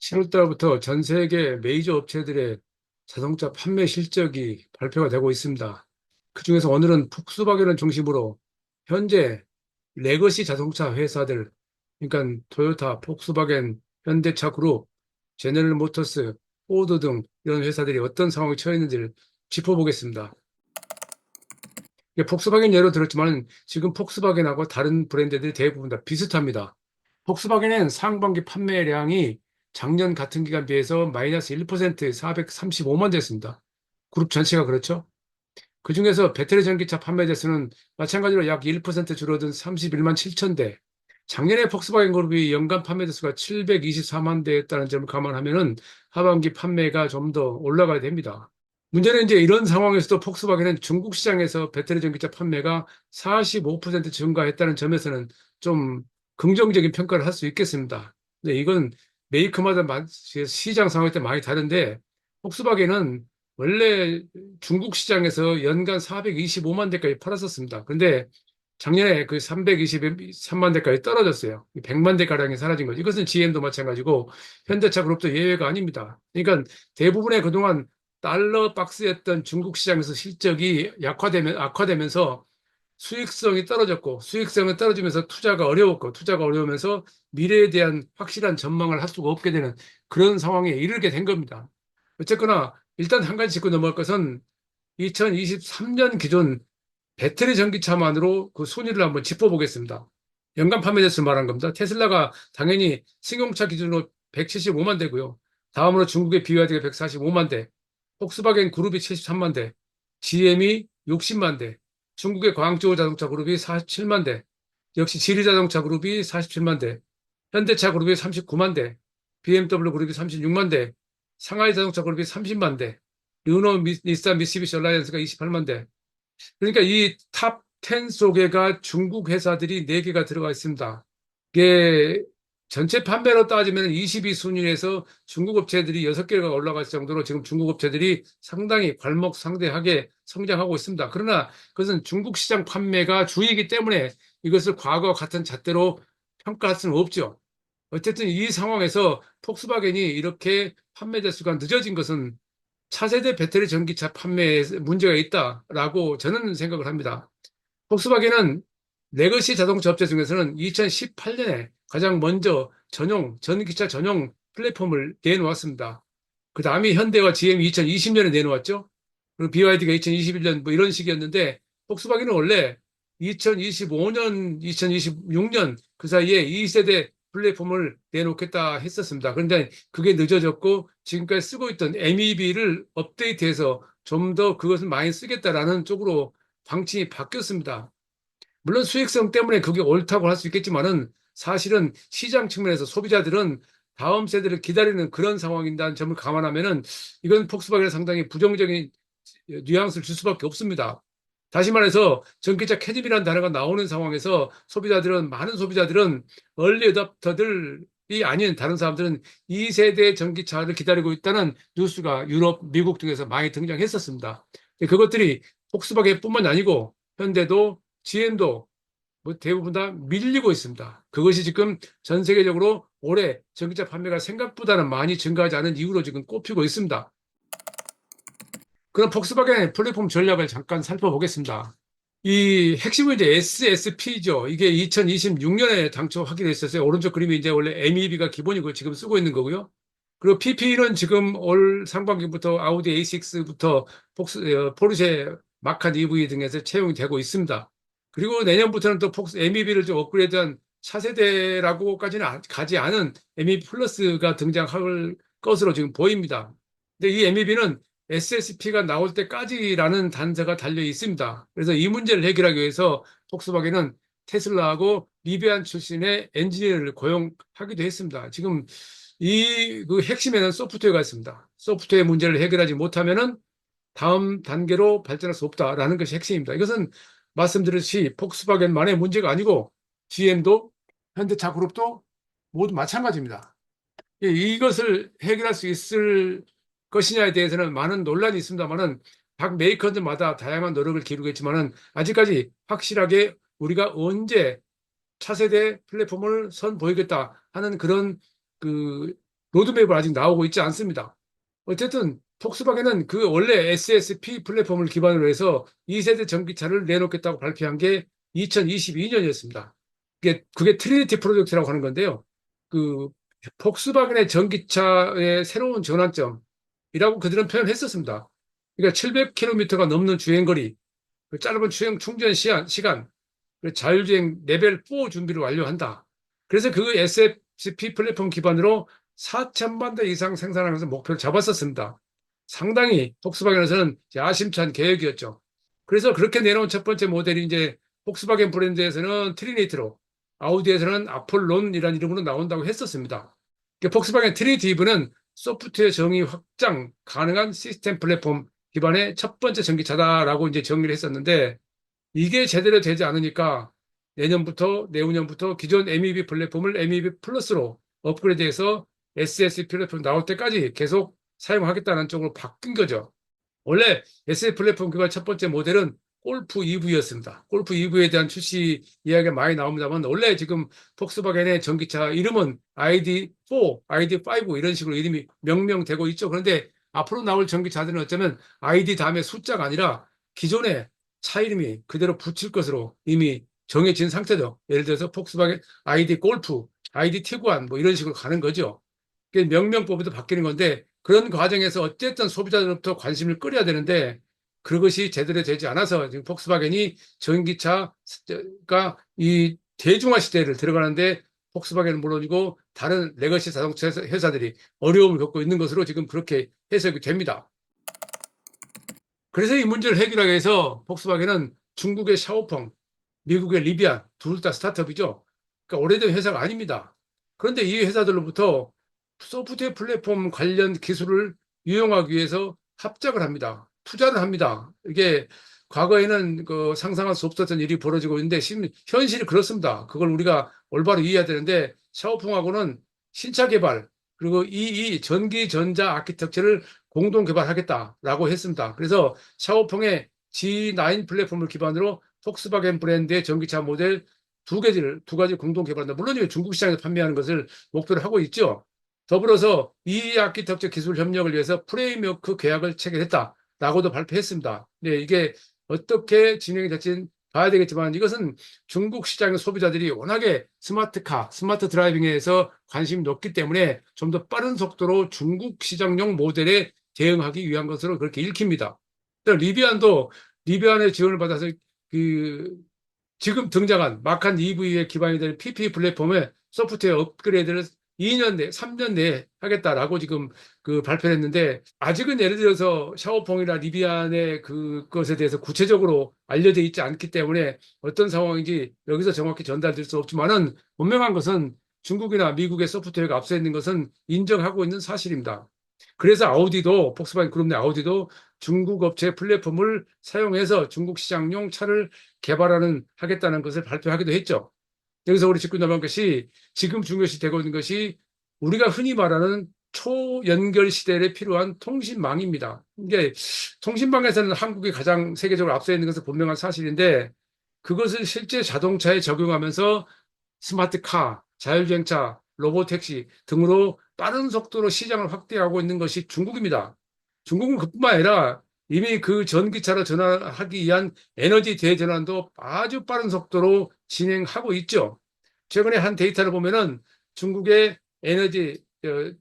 7월 달부터 전 세계 메이저 업체들의 자동차 판매 실적이 발표가 되고 있습니다. 그중에서 오늘은 폭스바겐을 중심으로 현재 레거시 자동차 회사들, 그러니까 토요타, 폭스바겐, 현대차 그룹, 제너럴 모터스, 포드 등 이런 회사들이 어떤 상황에 처해 있는지를 짚어보겠습니다. 이게 폭스바겐 예로 들었지만 지금 폭스바겐하고 다른 브랜드들이 대부분 다 비슷합니다. 폭스바겐은 상반기 판매량이 작년 같은 기간 비해서 마이너스 1% 435만 대였습니다. 그룹 전체가 그렇죠. 그중에서 배터리 전기차 판매 대수는 마찬가지로 약 1% 줄어든 31만 7천 대. 작년에 폭스바겐 그룹이 연간 판매 대수가 724만 대였다는 점을 감안하면은 하반기 판매가 좀 더 올라가야 됩니다. 문제는 이제 이런 상황에서도 폭스바겐은 중국 시장에서 배터리 전기차 판매가 45% 증가했다는 점에서는 좀 긍정적인 평가를 할 수 있겠습니다. 근데 이건 메이커마다 시장 상황에 따라 많이 다른데 폭스바겐은 원래 중국 시장에서 연간 425만 대까지 팔았었습니다. 그런데 작년에 그 323만 대까지 떨어졌어요. 100만 대 가량이 사라진 거죠. 이것은 GM도 마찬가지고 현대차 그룹도 예외가 아닙니다. 그러니까 대부분의 그동안 달러 박스였던 중국 시장에서 실적이 악화되면서 수익성이 떨어졌고, 수익성이 떨어지면서 투자가 어려웠고, 투자가 어려우면서 미래에 대한 확실한 전망을 할 수가 없게 되는 그런 상황에 이르게 된 겁니다. 어쨌거나 일단 한 가지 짚고 넘어갈 것은 2023년 기준 배터리 전기차만으로 그 순위를 한번 짚어보겠습니다. 연간 판매 대수를 말한 겁니다. 테슬라가 당연히 승용차 기준으로 175만 대고요. 다음으로 중국의 BYD가 145만 대, 폭스바겐 그룹이 73만 대, GM이 60만 대, 중국의 광저우 자동차 그룹이 47만 대, 역시 지리 자동차 그룹이 47만 대, 현대차 그룹이 39만 대, BMW 그룹이 36만 대, 상하이 자동차 그룹이 30만 대, 르노, 닛산, 미쓰비시 얼라이언스가 28만 대, 그러니까 이 탑 10 속에가 중국 회사들이 4개가 들어가 있습니다. 이게 전체 판매로 따지면 22순위에서 중국 업체들이 6개가 올라갈 정도로 지금 중국 업체들이 상당히 괄목상대하게 성장하고 있습니다. 그러나 그것은 중국 시장 판매가 주이기 때문에 이것을 과거와 같은 잣대로 평가할 수는 없죠. 어쨌든 이 상황에서 폭스바겐이 이렇게 판매 대수가 늦어진 것은 차세대 배터리 전기차 판매에 문제가 있다라고 저는 생각을 합니다. 폭스바겐은 레거시 자동차 업체 중에서는 2018년에 가장 먼저 전기차 전용 플랫폼을 내놓았습니다. 그 다음에 현대와 GM이 2020년에 내놓았죠. 그리고 BYD가 2021년 뭐 이런 식이었는데 폭스바겐은 원래 2025년, 2026년 그 사이에 2세대 플랫폼을 내놓겠다 했었습니다. 그런데 그게 늦어졌고 지금까지 쓰고 있던 MEB를 업데이트해서 좀 더 그것을 많이 쓰겠다라는 쪽으로 방침이 바뀌었습니다. 물론 수익성 때문에 그게 옳다고 할 수 있겠지만은 사실은 시장 측면에서 소비자들은 다음 세대를 기다리는 그런 상황인다는 점을 감안하면은 이건 폭스바겐에 상당히 부정적인 뉘앙스를 줄 수밖에 없습니다. 다시 말해서 전기차 캐즘이라는 단어가 나오는 상황에서 많은 소비자들은 얼리 어답터들이 아닌 다른 사람들은 2세대 전기차를 기다리고 있다는 뉴스가 유럽, 미국 등에서 많이 등장했었습니다. 그것들이 폭스바겐뿐만 아니고 현대도 GM도 뭐 대부분 다 밀리고 있습니다. 그것이 지금 전 세계적으로 올해 전기차 판매가 생각보다는 많이 증가하지 않은 이유로 지금 꼽히고 있습니다. 그럼 폭스바겐의 플랫폼 전략을 잠깐 살펴보겠습니다. 이 핵심은 이제 SSP죠. 이게 2026년에 당초 확인했었어요. 오른쪽 그림이 이제 원래 MEB가 기본이고 지금 쓰고 있는 거고요. 그리고 PP는 지금 올 상반기부터 아우디 A6부터 포르쉐 마칸 EV 등에서 채용이 되고 있습니다. 그리고 내년부터는 또 MEB를 좀 업그레이드한 차세대라고까지는 가지 않은 MEB 플러스가 등장할 것으로 지금 보입니다. 근데 이 MEB는 SSP가 나올 때까지라는 단서가 달려 있습니다. 그래서 이 문제를 해결하기 위해서 폭스바겐은 테슬라하고 리비안 출신의 엔지니어를 고용하기도 했습니다. 지금 이 그 핵심에는 소프트웨어가 있습니다. 소프트웨어 문제를 해결하지 못하면은 다음 단계로 발전할 수 없다라는 것이 핵심입니다. 이것은 말씀드렸듯이 폭스바겐만의 문제가 아니고 GM도 현대차 그룹도 모두 마찬가지입니다. 이것을 해결할 수 있을 것이냐에 대해서는 많은 논란이 있습니다만은 각 메이커들마다 다양한 노력을 기울이겠지만은 아직까지 확실하게 우리가 언제 차세대 플랫폼을 선보이겠다 하는 그런 그 로드맵을 아직 나오고 있지 않습니다. 어쨌든 폭스바겐은 그 원래 SSP 플랫폼을 기반으로 해서 2세대 전기차를 내놓겠다고 발표한 게 2022년이었습니다. 그게 트리니티 프로젝트라고 하는 건데요. 그 폭스바겐의 전기차의 새로운 전환점이라고 그들은 표현했었습니다. 그러니까 700km가 넘는 주행거리, 그 짧은 충전 시간, 그 자율주행 레벨 4 준비를 완료한다. 그래서 그 SFP 플랫폼 기반으로 4천만 대 이상 생산하면서 목표를 잡았었습니다. 상당히 폭스바겐에서는 야심찬 계획이었죠. 그래서 그렇게 내놓은 첫 번째 모델이 이제 폭스바겐 브랜드에서는 트리니티로, 아우디에서는 아폴론이라는 이름으로 나온다고 했었습니다. 폭스바겐 트리니티브는 소프트웨어 정의 확장 가능한 시스템 플랫폼 기반의 첫 번째 전기차다라고 이제 정리를 했었는데 이게 제대로 되지 않으니까 내후년부터 기존 MEB 플랫폼을 MEB 플러스로 업그레이드해서 SSD 플랫폼 나올 때까지 계속 사용하겠다는 쪽으로 바뀐 거죠. 원래 SSD 플랫폼 기반 첫 번째 모델은 골프 EV였습니다. 골프 EV에 대한 출시 이야기가 많이 나옵니다만 원래 지금 폭스바겐의 전기차 이름은 ID4, ID5 이런 식으로 이름이 명명되고 있죠. 그런데 앞으로 나올 전기차들은 어쩌면 ID 다음에 숫자가 아니라 기존의 차 이름이 그대로 붙일 것으로 이미 정해진 상태죠. 예를 들어서 폭스바겐 ID 골프, ID 티구안 뭐 이런 식으로 가는 거죠. 명명법도 바뀌는 건데 그런 과정에서 어쨌든 소비자들로부터 관심을 끌어야 되는데 그것이 제대로 되지 않아서 지금 폭스바겐이 전기차가 이 대중화 시대를 들어가는데 폭스바겐은 물론이고 다른 레거시 자동차 회사들이 어려움을 겪고 있는 것으로 지금 그렇게 해석이 됩니다. 그래서 이 문제를 해결하기 위해서 폭스바겐은 중국의 샤오펑, 미국의 리비안 둘 다 스타트업이죠. 그러니까 오래된 회사가 아닙니다. 그런데 이 회사들로부터 소프트웨어 플랫폼 관련 기술을 이용하기 위해서 합작을 합니다. 투자를 합니다. 이게 과거에는 그 상상할 수 없었던 일이 벌어지고 있는데 현실이 그렇습니다. 그걸 우리가 올바로 이해해야 되는데 샤오펑하고는 신차 개발 그리고 이 전기 전자 아키텍처를 공동 개발하겠다라고 했습니다. 그래서 샤오펑의 G9 플랫폼을 기반으로 폭스바겐 브랜드의 전기차 모델 두 가지 공동 개발한다. 물론 중국 시장에서 판매하는 것을 목표로 하고 있죠. 더불어서 이 아키텍처 기술 협력을 위해서 프레임워크 계약을 체결했다라고도 발표했습니다. 네, 이게 어떻게 진행이 될지 봐야 되겠지만 이것은 중국 시장의 소비자들이 워낙에 스마트카, 스마트 드라이빙에서 관심이 높기 때문에 좀 더 빠른 속도로 중국 시장용 모델에 대응하기 위한 것으로 그렇게 읽힙니다. 리비안의 지원을 받아서 그 지금 등장한 마칸 EV에 기반이 되는 PP 플랫폼의 소프트웨어 업그레이드를 2년 내, 3년 내에 하겠다라고 지금 그 발표를 했는데 아직은 예를 들어서 샤오펑이나 리비안의 그것에 대해서 구체적으로 알려져 있지 않기 때문에 어떤 상황인지 여기서 정확히 전달될 수 없지만은 분명한 것은 중국이나 미국의 소프트웨어가 앞서 있는 것은 인정하고 있는 사실입니다. 그래서 폭스바겐 그룹 내 아우디도 중국 업체 플랫폼을 사용해서 중국 시장용 차를 하겠다는 것을 발표하기도 했죠. 여기서 우리 짚고 넘어간 것이 지금 중요시 되고 있는 것이 우리가 흔히 말하는 초연결 시대에 필요한 통신망입니다. 이게 통신망에서는 한국이 가장 세계적으로 앞서 있는 것은 분명한 사실인데 그것을 실제 자동차에 적용하면서 스마트카, 자율주행차, 로보택시 등으로 빠른 속도로 시장을 확대하고 있는 것이 중국입니다. 중국은 그뿐만 아니라 이미 그 전기차로 전환하기 위한 에너지 대전환도 아주 빠른 속도로 진행하고 있죠. 최근에 한 데이터를 보면은 중국의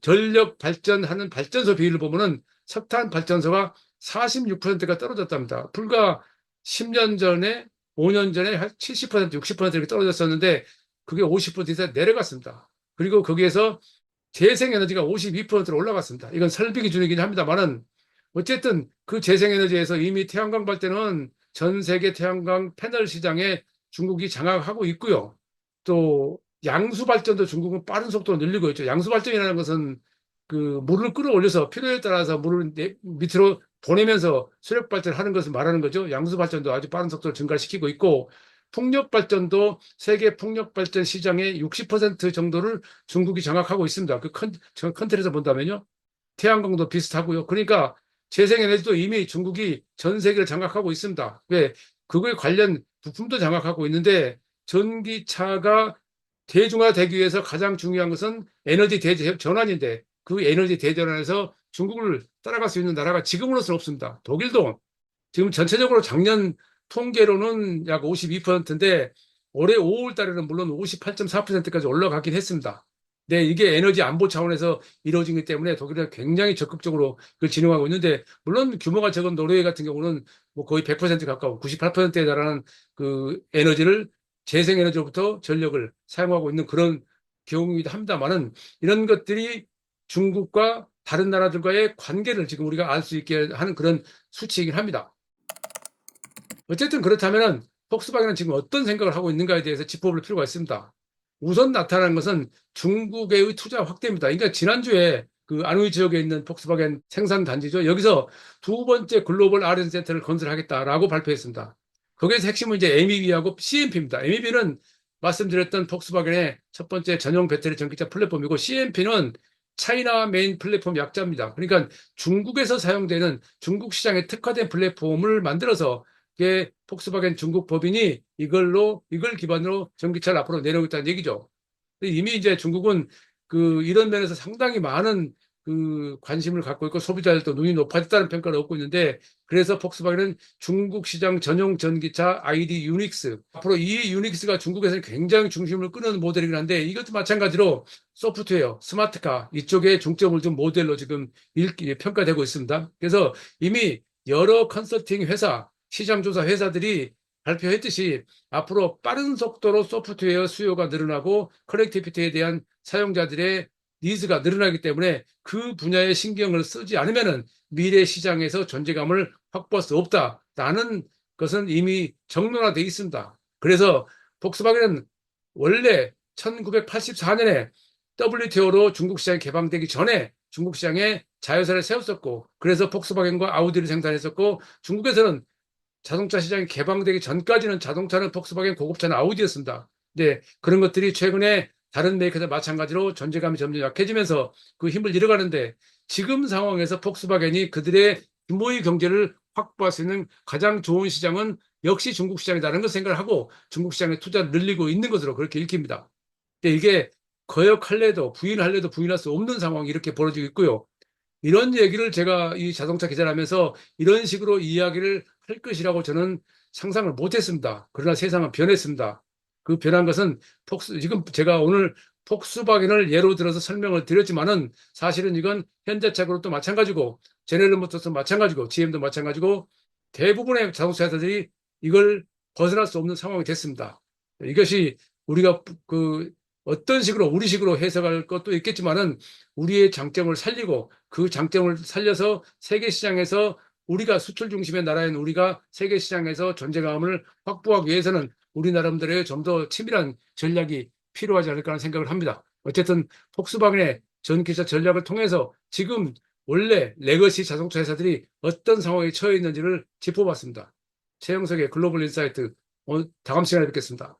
전력 발전하는 발전소 비율을 보면은 석탄 발전소가 46%가 떨어졌답니다. 불과 10년 전에, 5년 전에 70%, 60% 이렇게 떨어졌었는데 그게 50% 이상 내려갔습니다. 그리고 거기에서 재생에너지가 52%로 올라갔습니다. 이건 설비 기준이긴 합니다만은 어쨌든 그 재생에너지에서 이미 태양광 발전은 전 세계 태양광 패널 시장에 중국이 장악하고 있고요. 또 양수 발전도 중국은 빠른 속도로 늘리고 있죠. 양수 발전이라는 것은 그 물을 끌어올려서 필요에 따라서 물을 밑으로 보내면서 수력 발전하는 것을 말하는 거죠. 양수 발전도 아주 빠른 속도로 증가시키고 있고 풍력 발전도 세계 풍력 발전 시장의 60% 정도를 중국이 장악하고 있습니다. 그 컨트리에서 본다면요. 태양광도 비슷하고요. 그러니까 재생에너지도 이미 중국이 전 세계를 장악하고 있습니다. 왜? 그거에 관련 부품도 장악하고 있는데 전기차가 대중화되기 위해서 가장 중요한 것은 에너지 대전환인데 그 에너지 대전환에서 중국을 따라갈 수 있는 나라가 지금으로서는 없습니다. 독일도 지금 전체적으로 작년 통계로는 약 52%인데 올해 5월 달에는 물론 58.4%까지 올라가긴 했습니다. 네, 이게 에너지 안보 차원에서 이루어지기 때문에 독일은 굉장히 적극적으로 그걸 진행하고 있는데, 물론 규모가 적은 노르웨이 같은 경우는 뭐 거의 100% 가까운 98%에 달하는 그 에너지를 재생에너지로부터 전력을 사용하고 있는 그런 경우이기도 합니다만은, 이런 것들이 중국과 다른 나라들과의 관계를 지금 우리가 알 수 있게 하는 그런 수치이긴 합니다. 어쨌든 그렇다면은 폭스바겐은 지금 어떤 생각을 하고 있는가에 대해서 짚어볼 필요가 있습니다. 우선 나타난 것은 중국의 투자 확대입니다. 그러니까 지난주에 그 안후이 지역에 있는 폭스바겐 생산 단지죠. 여기서 두 번째 글로벌 R&D 센터를 건설하겠다라고 발표했습니다. 거기에서 핵심은 이제 MEB하고 CMP입니다. MEB는 말씀드렸던 폭스바겐의 첫 번째 전용 배터리 전기차 플랫폼이고, CMP는 차이나 메인 플랫폼 약자입니다. 그러니까 중국에서 사용되는 중국 시장에 특화된 플랫폼을 만들어서 폭스바겐 중국 법인이 이걸 기반으로 전기차를 앞으로 내놓겠다는 얘기죠. 이미 이제 중국은 이런 면에서 상당히 많은 관심을 갖고 있고, 소비자들도 눈이 높아졌다는 평가를 얻고 있는데, 그래서 폭스바겐은 중국 시장 전용 전기차 ID 유닉스, 앞으로 이 유닉스가 중국에서는 굉장히 중심을 끄는 모델이긴 한데, 이것도 마찬가지로 소프트웨어, 스마트카 이쪽에 중점을 둔 모델로 지금 평가되고 있습니다. 그래서 이미 여러 컨설팅 회사, 시장조사 회사들이 발표했듯이 앞으로 빠른 속도로 소프트웨어 수요가 늘어나고 커넥티비티에 대한 사용자들의 니즈가 늘어나기 때문에 그 분야에 신경을 쓰지 않으면은 미래 시장에서 존재감을 확보할 수 없다라는 것은 이미 정론화되어 있습니다. 그래서 폭스바겐은 원래 1984년에 WTO로 중국 시장이 개방되기 전에 중국 시장에 자회사를 세웠었고, 그래서 폭스바겐과 아우디를 생산했었고, 중국에서는 자동차 시장이 개방되기 전까지는 자동차는 폭스바겐, 고급차는 아우디였습니다. 근데 그런 것들이 최근에 다른 메이커들 마찬가지로 존재감이 점점 약해지면서 그 힘을 잃어가는데, 지금 상황에서 폭스바겐이 그들의 규모의 경제를 확보할 수 있는 가장 좋은 시장은 역시 중국 시장이라는 걸 생각을 하고 중국 시장에 투자를 늘리고 있는 것으로 그렇게 읽힙니다. 근데 이게 거역할래도 부인할래도 부인할 수 없는 상황이 이렇게 벌어지고 있고요. 이런 얘기를 제가 이 자동차 기자를 하면서 이런 식으로 이야기를 할 것이라고 저는 상상을 못했습니다. 그러나 세상은 변했습니다. 그 변한 것은 지금 제가 오늘 폭스바겐을 예로 들어서 설명을 드렸지만은, 사실은 이건 현대차 그룹도 마찬가지고 제네럴 모터스도 마찬가지고 GM도 마찬가지고 대부분의 자동차 회사들이 이걸 벗어날 수 없는 상황이 됐습니다. 이것이 우리가 어떤 식으로 우리식으로 해석할 것도 있겠지만은, 우리의 장점을 살리고 그 장점을 살려서 세계 시장에서 우리가 수출 중심의 나라인 우리가 세계 시장에서 존재감을 확보하기 위해서는 우리 나름대로의 좀 더 치밀한 전략이 필요하지 않을까 하는 생각을 합니다. 어쨌든 폭스바겐의 전기차 전략을 통해서 지금 원래 레거시 자동차 회사들이 어떤 상황에 처해 있는지를 짚어봤습니다. 최영석의 글로벌 인사이트, 다음 시간에 뵙겠습니다.